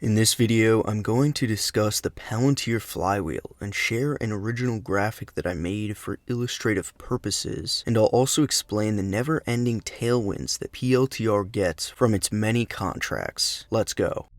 In this video, I'm going to discuss the Palantir Flywheel and share an original graphic that I made for illustrative purposes, and I'll also explain the never-ending tailwinds that PLTR gets from its many contracts. Let's go.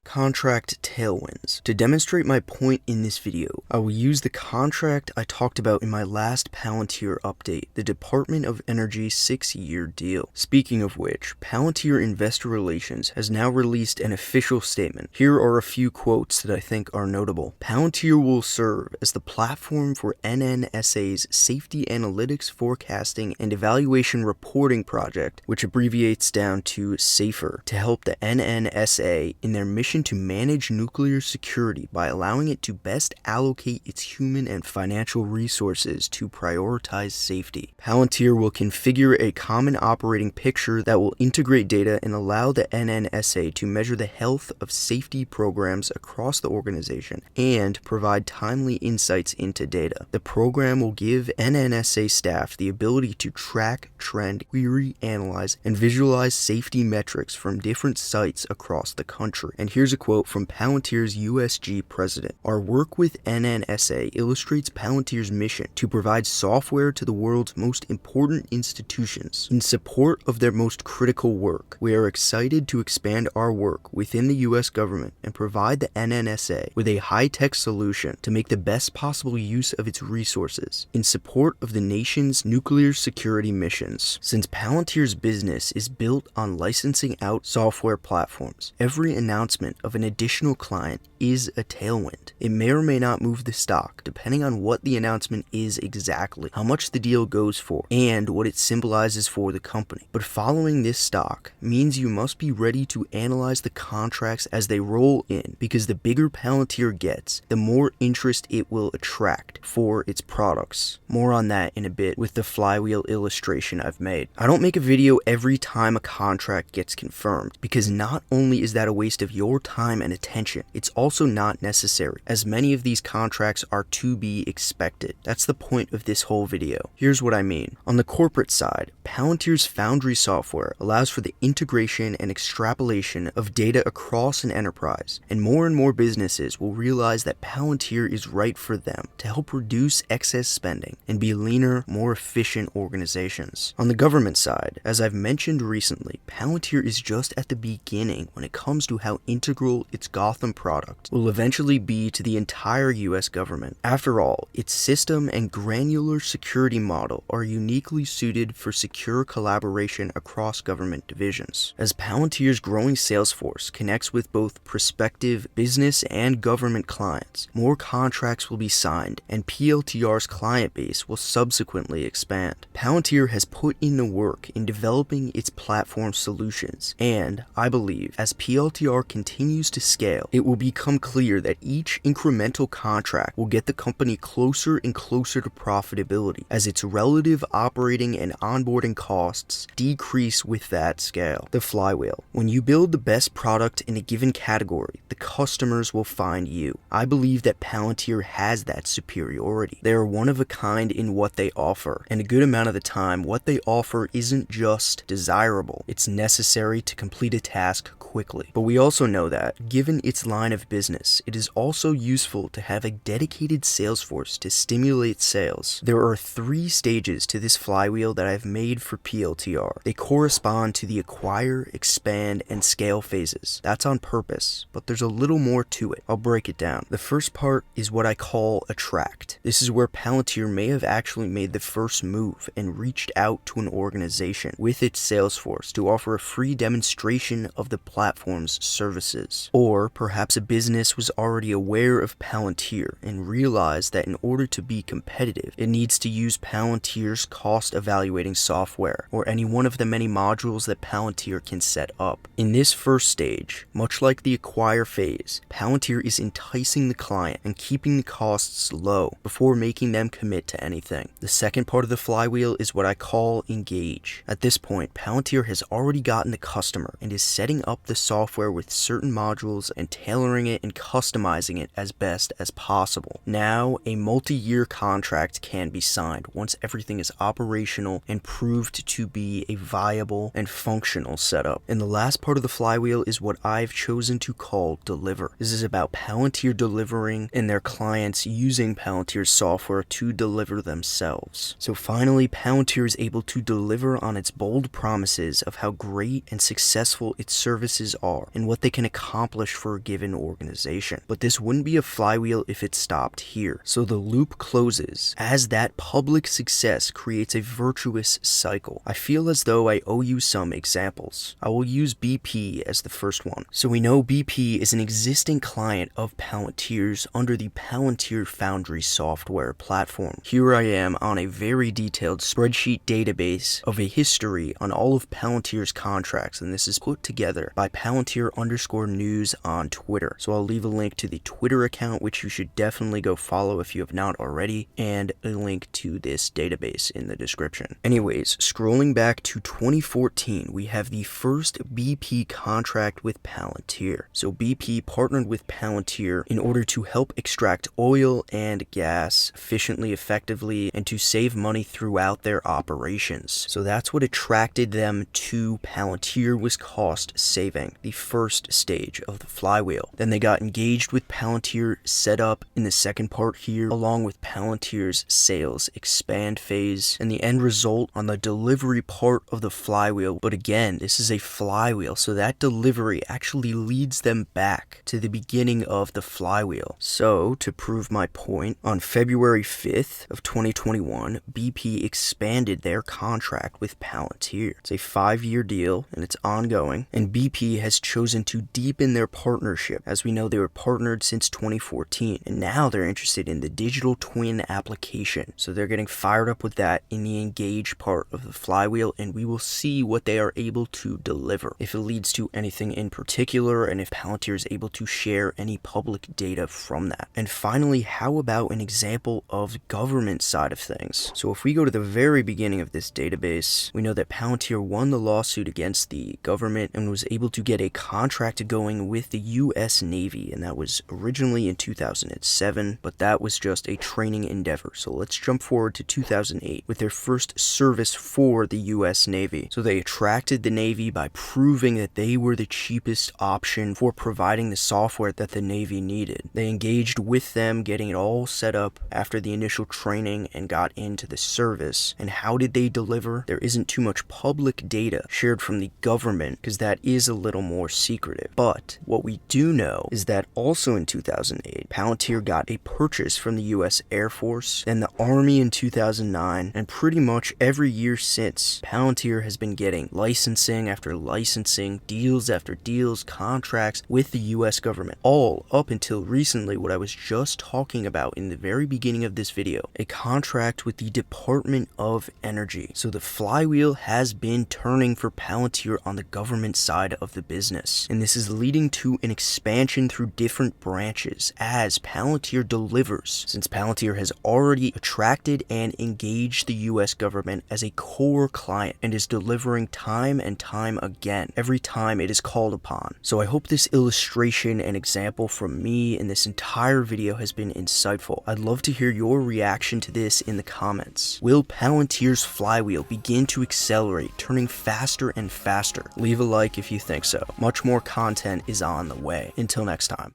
Contract tailwinds. To demonstrate my point in this video, I will use the contract I talked about in my last Palantir update, the Department of Energy 6-year deal. Speaking of which, Palantir Investor Relations has now released an official statement. Here are a few quotes that I think are notable. Palantir will serve as the platform for NNSA's Safety Analytics Forecasting and Evaluation Reporting Project, which abbreviates down to SAFER, to help the NNSA in their mission to manage nuclear security by allowing it to best allocate its human and financial resources to prioritize safety. Palantir will configure a common operating picture that will integrate data and allow the NNSA to measure the health of safety programs across the organization and provide timely insights into data. The program will give NNSA staff the ability to track, trend, query, analyze, and visualize safety metrics from different sites across the country. And here's a quote from Palantir's USG president. Our work with NNSA illustrates Palantir's mission to provide software to the world's most important institutions in support of their most critical work. We are excited to expand our work within the US government and provide the NNSA with a high-tech solution to make the best possible use of its resources in support of the nation's nuclear security missions. Since Palantir's business is built on licensing out software platforms, every announcement of an additional client is a tailwind. It may or may not move the stock, depending on what the announcement is exactly, how much the deal goes for, and what it symbolizes for the company. But following this stock means you must be ready to analyze the contracts as they roll in, because the bigger Palantir gets, the more interest it will attract for its products. More on that in a bit with the flywheel illustration I've made. I don't make a video every time a contract gets confirmed, because not only is that a waste of your time and attention, it's also not necessary, as many of these contracts are to be expected. That's the point of this whole video. Here's what I mean. On the corporate side, Palantir's Foundry software allows for the integration and extrapolation of data across an enterprise, and more businesses will realize that Palantir is right for them to help reduce excess spending and be leaner, more efficient organizations. On the government side, as I've mentioned recently, Palantir is just at the beginning when it comes to how integral its Gotham product will eventually be to the entire US government. After all, its system and granular security model are uniquely suited for secure collaboration across government divisions. As Palantir's growing sales force connects with both prospective business and government clients, more contracts will be signed, and PLTR's client base will subsequently expand. Palantir has put in the work in developing its platform solutions, and I believe as PLTR continues to scale, it will become clear that each incremental contract will get the company closer and closer to profitability as its relative operating and onboarding costs decrease with that scale. The flywheel. When you build the best product in a given category, the customers will find you. I believe that Palantir has that superiority. They are one of a kind in what they offer, and a good amount of the time, what they offer isn't just desirable, it's necessary to complete a task quickly. But we also know that, given its line of business, it is also useful to have a dedicated sales force to stimulate sales. There are 3 stages to this flywheel that I've made for PLTR. They correspond to the acquire, expand, and scale phases. That's on purpose, but there's a little more to it. I'll break it down. The first part is what I call attract. This is where Palantir may have actually made the first move and reached out to an organization with its sales force to offer a free demonstration of the platform's services. Or perhaps a business was already aware of Palantir and realized that in order to be competitive, it needs to use Palantir's cost evaluating software, or any one of the many modules that Palantir can set up. In this first stage, much like the acquire phase, Palantir is enticing the client and keeping the costs low before making them commit to anything. The second part of the flywheel is what I call engage. At this point, Palantir has already gotten the customer and is setting up the software with certain different modules and tailoring it and customizing it as best as possible. Now, a multi-year contract can be signed once everything is operational and proved to be a viable and functional setup. And the last part of the flywheel is what I've chosen to call deliver. This is about Palantir delivering and their clients using Palantir's software to deliver themselves. So finally, Palantir is able to deliver on its bold promises of how great and successful its services are and what they can accomplish for a given organization. But this wouldn't be a flywheel if it stopped here. So the loop closes as that public success creates a virtuous cycle. I feel as though I owe you some examples. I will use BP as the first one. So we know BP is an existing client of Palantir's under the Palantir Foundry software platform. Here I am on a very detailed spreadsheet database of a history on all of Palantir's contracts, and this is put together by Palantir_news on Twitter. So I'll leave a link to the Twitter account, which you should definitely go follow if you have not already, and a link to this database in the description. Anyways, scrolling back to 2014, we have the first BP contract with Palantir. So BP partnered with Palantir in order to help extract oil and gas efficiently, effectively, and to save money throughout their operations. So that's what attracted them to Palantir, was cost saving, the first stage of the flywheel. Then they got engaged with Palantir, set up in the second part here, along with Palantir's sales expand phase, and the end result on the delivery part of the flywheel. But again, this is a flywheel, so that delivery actually leads them back to the beginning of the flywheel. So to prove my point, on February 5th of 2021, BP expanded their contract with Palantir. It's a 5-year deal and it's ongoing, and BP has chosen to deepen their partnership. As we know, they were partnered since 2014, and now they're interested in the digital twin application. So they're getting fired up with that in the engage part of the flywheel, and we will see what they are able to deliver, if it leads to anything in particular, and if Palantir is able to share any public data from that. And finally, how about an example of the government side of things? So if we go to the very beginning of this database, we know that Palantir won the lawsuit against the government and was able to get a contract going with the US Navy, and that was originally in 2007, but that was just a training endeavor. So let's jump forward to 2008 with their first service for the US Navy. So they attracted the Navy by proving that they were the cheapest option for providing the software that the Navy needed. They engaged with them, getting it all set up after the initial training, and got into the service. And how did they deliver? There isn't too much public data shared from the government, because that is a little more secretive. But what we do know is that also in 2008, Palantir got a purchase from the US Air Force, then the Army in 2009, and pretty much every year since, Palantir has been getting licensing after licensing, deals after deals, contracts with the US government, all up until recently, what I was just talking about in the very beginning of this video, a contract with the Department of Energy. So the flywheel has been turning for Palantir on the government side of the business, and this is leading to an expansion through different branches as Palantir delivers, since Palantir has already attracted and engaged the US government as a core client and is delivering time and time again every time it is called upon. So I hope this illustration and example from me in this entire video has been insightful. I'd love to hear your reaction to this in the comments. Will Palantir's flywheel begin to accelerate, turning faster and faster? Leave a like if you think so. Much more content is on the way. Until next time.